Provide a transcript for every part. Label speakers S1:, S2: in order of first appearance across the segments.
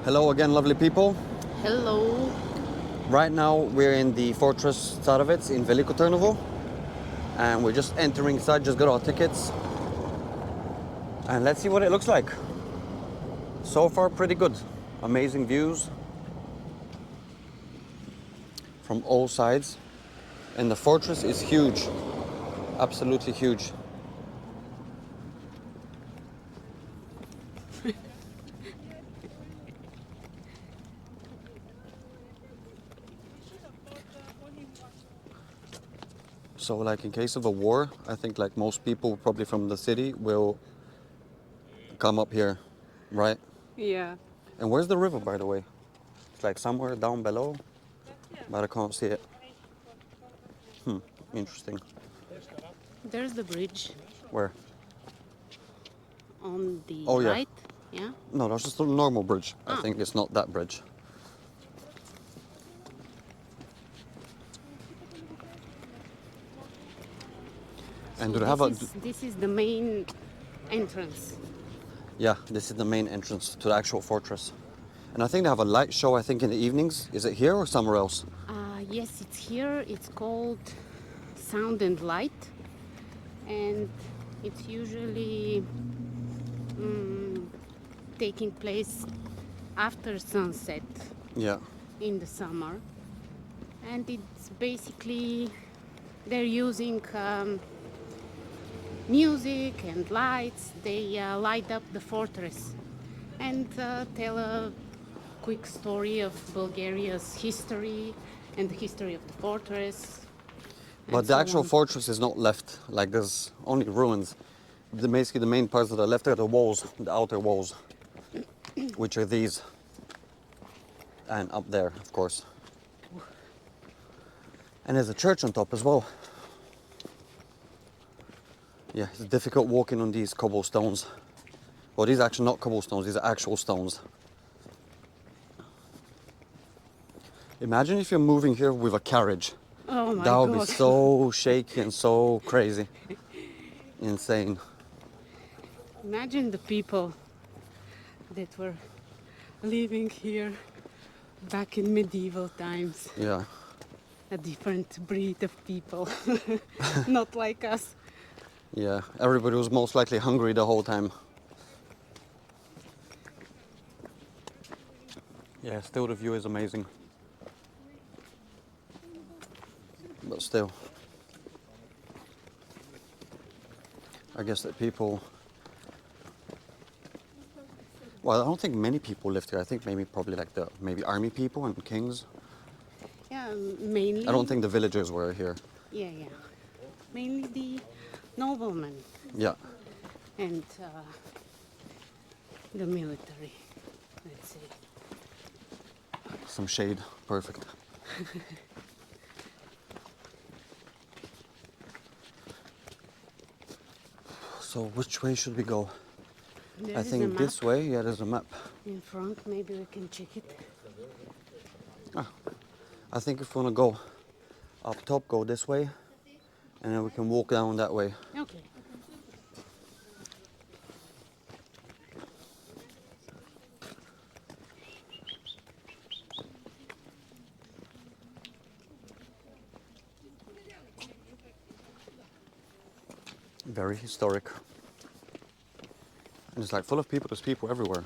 S1: Hello again, lovely people.
S2: Hello.
S1: Right now we're in the fortress Tsarevets in Veliko Tarnovo, and we're just entering inside, just got our tickets. And let's see what it looks like. So far, pretty good. Amazing views from all sides. And the fortress is huge, absolutely huge. So like in case of a war, I think like most people probably from the city will come up here, right?
S2: Yeah.
S1: And where's the river, by the way? It's like somewhere down below, but I can't see it. Interesting.
S2: There's the bridge
S1: Where?
S2: on the
S1: Oh yeah.
S2: right. Yeah.
S1: No, that's just a normal bridge. I
S2: Ah.
S1: think it's not that bridge. And do they have a...
S2: This is the main entrance.
S1: Yeah, this is the main entrance to the actual fortress. And I think they have a light show, I think, in the evenings. Is it here or somewhere else?
S2: Yes, it's here. It's called Sound and Light, and it's usually taking place after sunset
S1: Yeah.
S2: in the summer. And it's basically they're using music and lights. They light up the fortress and tell a quick story of Bulgaria's history and the history of the fortress.
S1: But the actual fortress is not left. Like, there's only ruins. Basically, the main parts that are left are the walls, the outer walls, which are these. And up there, of course. And there's a church on top as well. Yeah, it's difficult walking on these cobblestones. Well, these are actually not cobblestones, these are actual stones. Imagine if you're moving here with a carriage.
S2: Oh my
S1: That would
S2: God.
S1: be so shaky and so crazy. Insane.
S2: Imagine the people that were living here back in medieval times.
S1: Yeah.
S2: A different breed of people, not like us.
S1: Yeah, everybody was most likely hungry the whole time. Yeah, still the view is amazing. But still, I guess that people... Well, I don't think many people lived here. I think probably like the army people and kings.
S2: Yeah, mainly.
S1: I don't think the villagers were here.
S2: Yeah. Mainly the noblemen.
S1: Yeah.
S2: And the military, let's say.
S1: Some shade, perfect. So which way should we go? I think this way. Yeah, there's a map.
S2: In front, maybe we can check it.
S1: I think if we want to go up top, go this way, and then we can walk down that way.
S2: Okay.
S1: Very historic. And it's like full of people, there's people everywhere.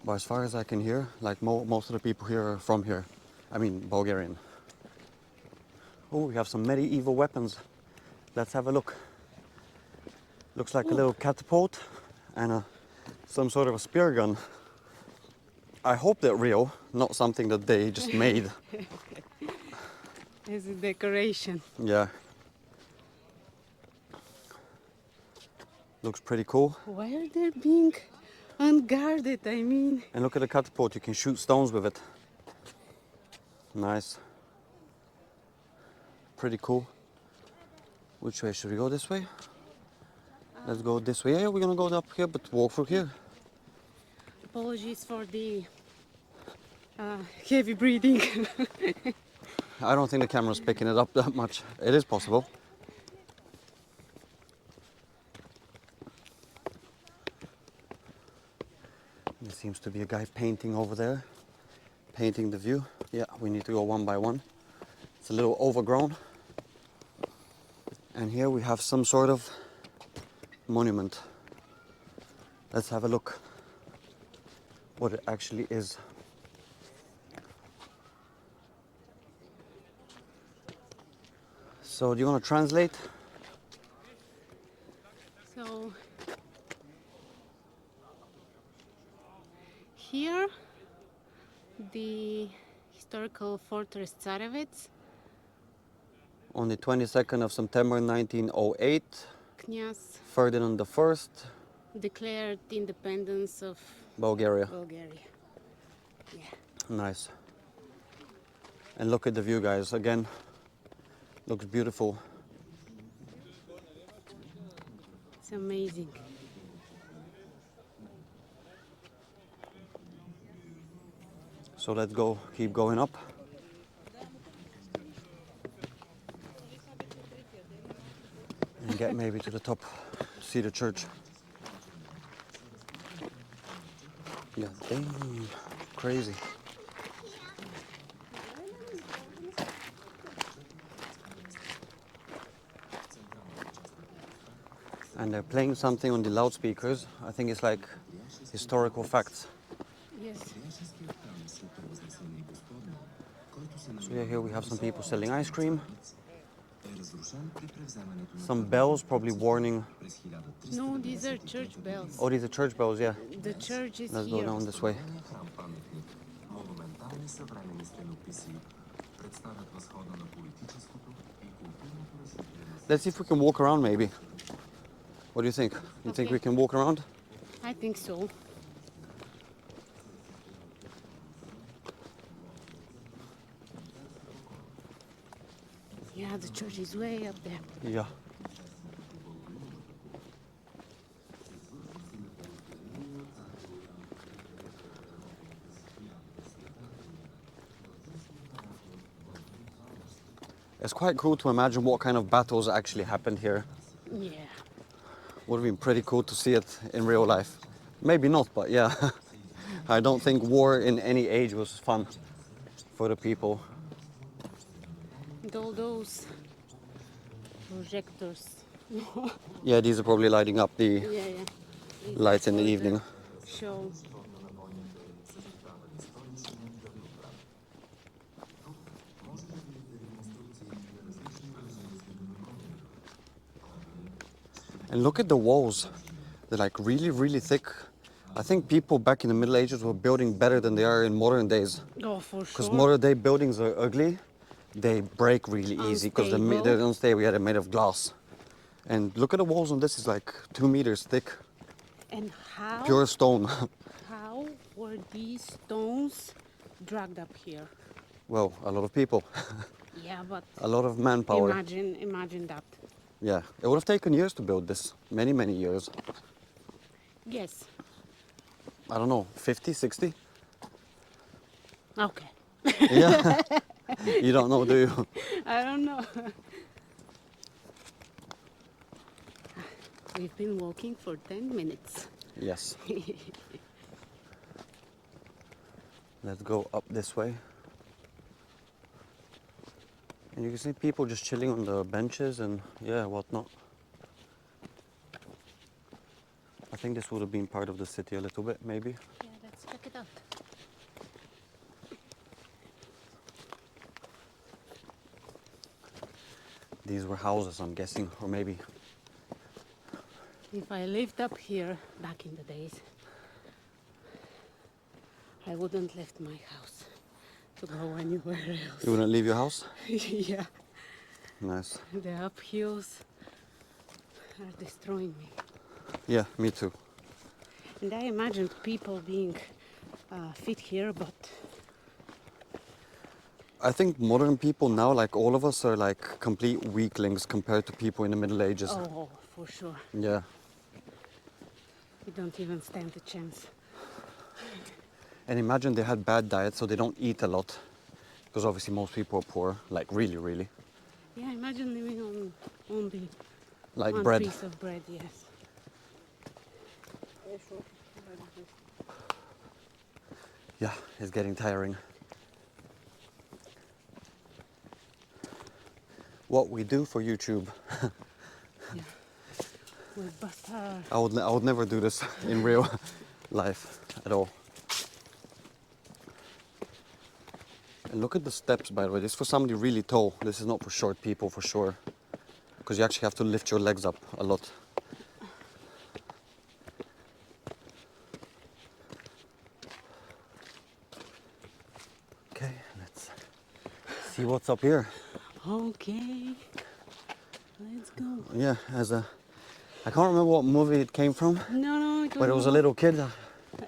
S1: But as far as I can hear, like most of the people here are from here. I mean, Bulgarian. Oh, we have some medieval weapons. Let's have a look. Looks like a little catapult and some sort of a spear gun. I hope they're real, not something that they just made.
S2: As a decoration.
S1: Yeah. Looks pretty cool.
S2: Why are they being unguarded? I mean.
S1: And look at the catapult, you can shoot stones with it. Nice. Pretty cool. Which way should we go? This way? Let's go this way. Yeah, we're gonna go up here, but walk through here.
S2: Apologies for the heavy breathing.
S1: I don't think the camera's picking it up that much. It is possible. There seems to be a guy painting over there, painting the view. Yeah, we need to go one by one. It's a little overgrown. And here we have some sort of monument. Let's have a look what it actually is. So do you want to translate?
S2: So here, the historical fortress Tsarevets,
S1: On the 22nd of September 1908,
S2: Knyaz
S1: Ferdinand I,
S2: declared independence of
S1: Bulgaria.
S2: Bulgaria. Yeah.
S1: Nice. And look at the view, guys. Again, looks beautiful.
S2: It's amazing.
S1: So let's go, keep going up. And get maybe to the top, see the church. Yeah, damn, crazy. And they're playing something on the loudspeakers. I think it's like historical facts.
S2: Yes.
S1: So yeah, here we have some people selling ice cream. Some bells, probably warning.
S2: No, these are church bells.
S1: Oh, these are church bells, yeah.
S2: The church is
S1: Let's
S2: here.
S1: go down this way. Let's see if we can walk around maybe. What do you think? You think
S2: Okay.
S1: we can walk around?
S2: I think so. Yeah, the church is way up there.
S1: Yeah. It's quite cool to imagine what kind of battles actually happened here.
S2: Yeah.
S1: Would have been pretty cool to see it in real life. Maybe not, but yeah. I don't think war in any age was fun for the people.
S2: And all those projectors.
S1: Yeah, these are probably lighting up the
S2: Yeah, yeah. These
S1: lights
S2: are
S1: in the
S2: for
S1: evening.
S2: Show.
S1: And look at the walls. They're like really, really thick. I think people back in the Middle Ages were building better than they are in modern days.
S2: Oh, for
S1: Because
S2: sure.
S1: modern day buildings are ugly. They break really easy because
S2: Unstable.
S1: they don't stay. They're made of glass. And look at the walls on this. It's like 2 meters thick.
S2: And how?
S1: Pure stone.
S2: How were these stones dragged up here?
S1: Well, a lot of people.
S2: Yeah, but
S1: A lot of manpower.
S2: imagine that.
S1: Yeah. It would have taken years to build this. Many, many years.
S2: Yes.
S1: I don't know, 50, 60?
S2: Okay.
S1: Yeah. You don't know, do you?
S2: I don't know. We've been walking for 10 minutes.
S1: Yes. Let's go up this way. And you can see people just chilling on the benches and yeah, whatnot. I think this would have been part of the city a little bit, maybe.
S2: Yeah, let's check it out.
S1: These were houses, I'm guessing, or maybe.
S2: If I lived up here back in the days, I wouldn't left my house to go anywhere else.
S1: You wouldn't leave your house?
S2: Yeah,
S1: Nice.
S2: the uphills are destroying me.
S1: Yeah, me too.
S2: And I imagined people being fit here, but
S1: I think modern people now, like all of us, are like complete weaklings compared to people in the Middle Ages.
S2: oh, for sure,
S1: Yeah.
S2: we don't even stand a chance.
S1: And imagine they had bad diets, so they don't eat a lot. Because obviously most people are poor, like really, really.
S2: Yeah, imagine living on only
S1: Like
S2: one
S1: bread.
S2: piece of bread, yes.
S1: Yeah, it's getting tiring. What we do for YouTube.
S2: Yeah. With butter.
S1: I would never do this in real life at all. And look at the steps, by the way. This is for somebody really tall. This is not for short people, for sure. Because you actually have to lift your legs up a lot. Okay, let's see what's up here.
S2: Okay. Let's go.
S1: Yeah, I can't remember what movie it came from,
S2: No,
S1: but it was a little kid.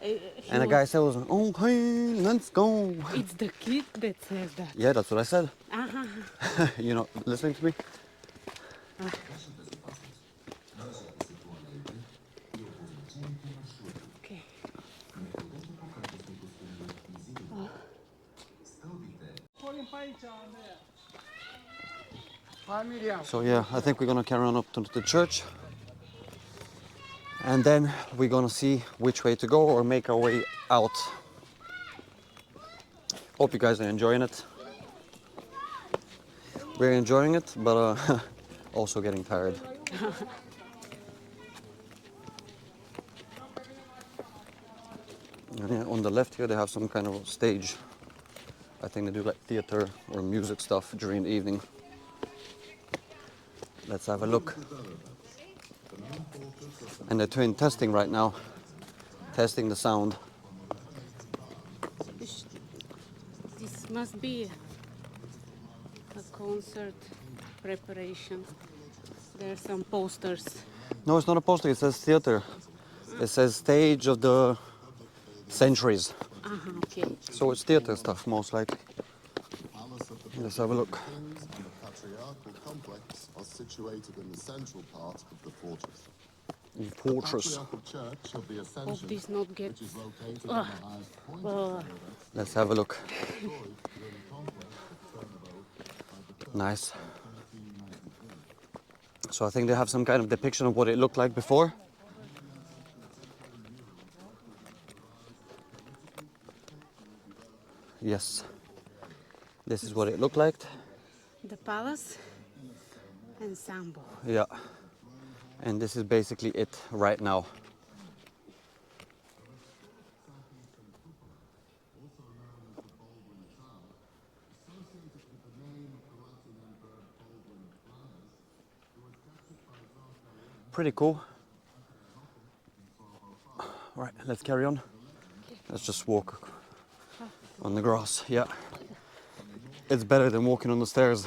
S2: He
S1: And the guy
S2: was-
S1: said, okay, let's go.
S2: It's the kid that says that.
S1: Yeah, that's what I said.
S2: Uh-huh.
S1: You know, listening to me?
S2: Okay.
S1: So yeah, I think we're gonna carry on up to the church. And then we're gonna see which way to go or make our way out. Hope you guys are enjoying it. We're enjoying it, but also getting tired. And yeah, on the left here they have some kind of stage. I think they do like theater or music stuff during the evening. Let's have a look. And they're doing testing right now. Testing the sound.
S2: This must be a concert preparation. There are some posters.
S1: No, it's not a poster, it says theater. It says stage of the centuries.
S2: Okay.
S1: So it's theater stuff, most likely. Let's have a look.
S3: Kings and the patriarchal complex are situated in the central part of the fortress.
S1: Fortress.
S3: The patriarchal church of the
S2: Hope
S3: Ascension,
S2: this not get.
S3: which is located on the highest point of
S2: Uh,
S3: Tsarevets,
S1: Let's have a look.
S3: destroyed during the conquest of Tarnovo by the
S1: Nice.
S3: in 1393.
S1: So I think they have some kind of depiction of what it looked like before. Yes. This is what it looked like.
S2: the palace and Sambo.
S1: Yeah. And this is basically it right now. Pretty cool. Right, let's carry on. Let's just walk on the grass. Yeah. It's better than walking on the stairs.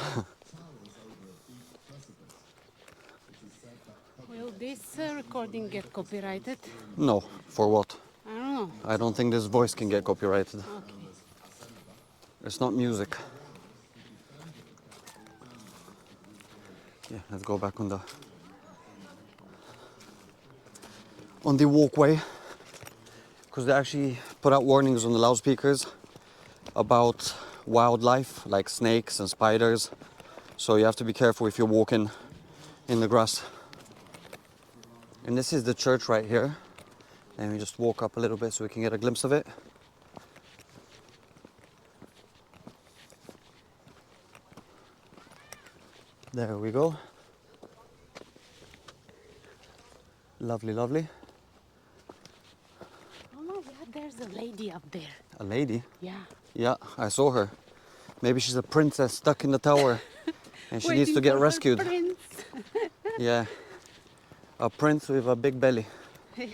S2: Will this recording get copyrighted?
S1: No, for what?
S2: I don't know.
S1: I don't think this voice can get copyrighted.
S2: Okay.
S1: It's not music. Yeah, let's go back on the walkway, because they actually put out warnings on the loudspeakers about wildlife like snakes and spiders. So you have to be careful if you're walking in the grass. And this is the church right here. And we just walk up a little bit so we can get a glimpse of it. There we go. Lovely, lovely.
S2: Oh no, yeah, there's a lady up there.
S1: A lady?
S2: Yeah.
S1: Yeah, I saw her. Maybe she's a princess stuck in the tower and she needs to
S2: Waiting
S1: get
S2: for her
S1: rescued.
S2: prince.
S1: Yeah. A prince with a big belly.
S2: Why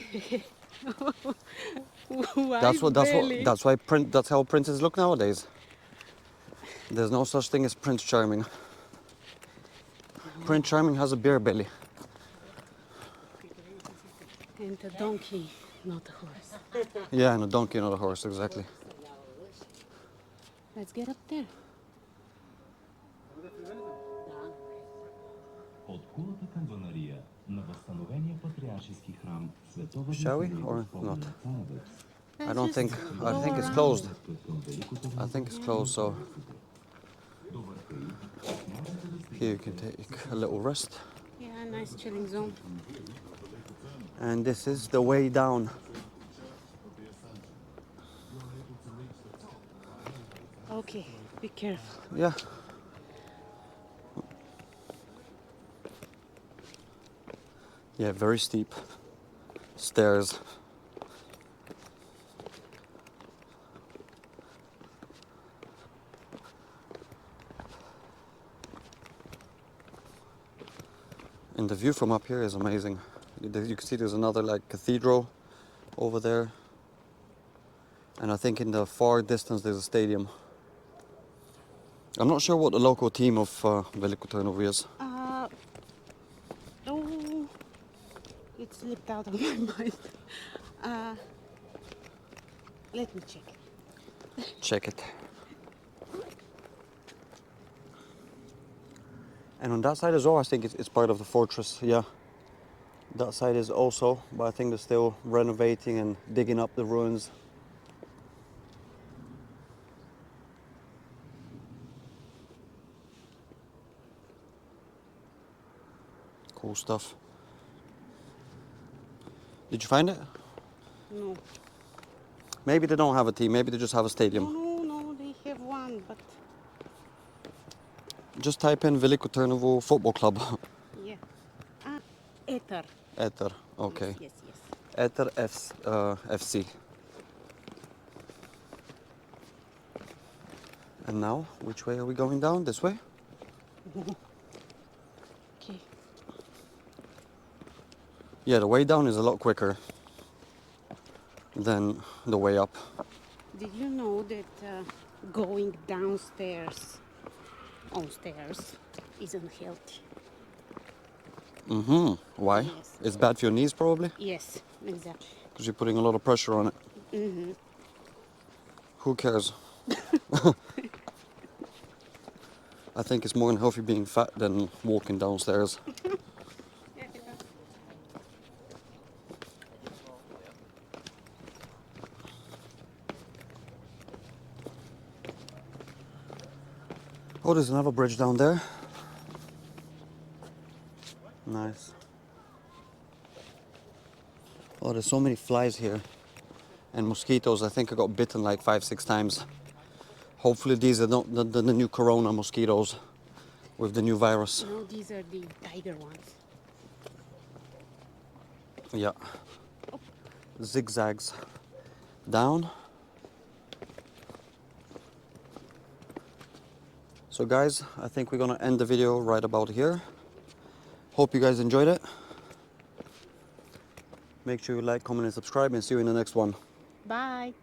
S2: belly?
S1: That's how princes look nowadays. There's no such thing as Prince Charming. Prince Charming has a beer belly.
S2: And a donkey, not a horse.
S1: Yeah, and a donkey, not a horse, exactly.
S2: Let's get up there.
S4: От кулата камбанария на възстановения патриаршески храм Световен
S1: Shall we or not? I don't think. I think it's closed. I think it's closed. So here you can take a little rest.
S2: Yeah, nice chilling zone.
S1: And this is the way down.
S2: Okay, be careful.
S1: Yeah. Yeah, very steep stairs. And the view from up here is amazing. You can see there's another like cathedral over there. And I think in the far distance there's a stadium. I'm not sure what the local team of Veliko Tarnovo is.
S2: Oh, it slipped out of my mind. Let me check.
S1: Check it. And on that side as well, I think it's part of the fortress, yeah. That side is also, but I think they're still renovating and digging up the ruins. Cool stuff. Did you find it?
S2: No.
S1: Maybe they don't have a team, maybe they just have a stadium.
S2: No, they have one, but
S1: Just type in Veliko Tarnovo Football Club.
S2: yeah. Ether.
S1: Ether, okay.
S2: Yes.
S1: Ether FC. And now, which way are we going down? This way?
S2: Okay.
S1: Yeah, the way down is a lot quicker than the way up.
S2: Did you know that going downstairs on stairs is unhealthy?
S1: Mm-hmm. Why?
S2: Yes.
S1: It's bad for your knees, probably?
S2: Yes, exactly.
S1: Because you're putting a lot of pressure on it.
S2: Mm-hmm.
S1: Who cares? I think it's more unhealthy being fat than walking downstairs. Oh, there's another bridge down there. Nice. Oh, there's so many flies here. And mosquitoes. I think I got bitten like 5-6 times. Hopefully these are not the new corona mosquitoes with the new virus.
S2: No, these are the tiger ones.
S1: Yeah. Zigzags down. So guys, I think we're gonna end the video right about here. Hope you guys enjoyed it. Make sure you like, comment and subscribe, and see you in the next one.
S2: Bye.